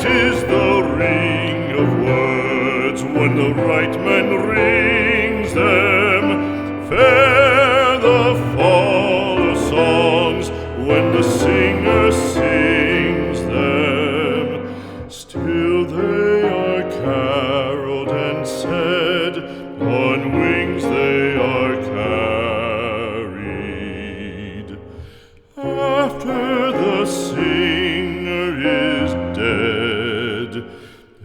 is the ring of words when the right man rings them. Fair the fall of songs when the singer sings them. Still they are caroled and said, on wings they are carried. After the singer is dead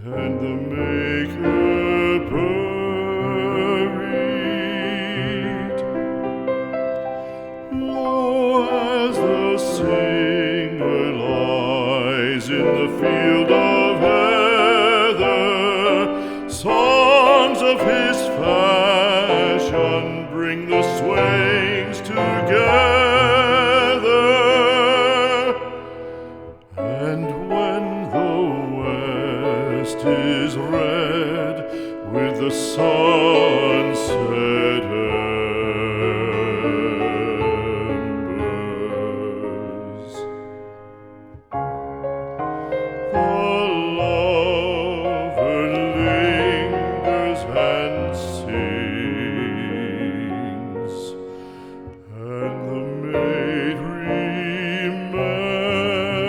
and the maker buried, lo, as the singer lies in the field of heather, songs of his fashion bring the swains together. And when the west is red with the sunset embers, the lover lingers and sings.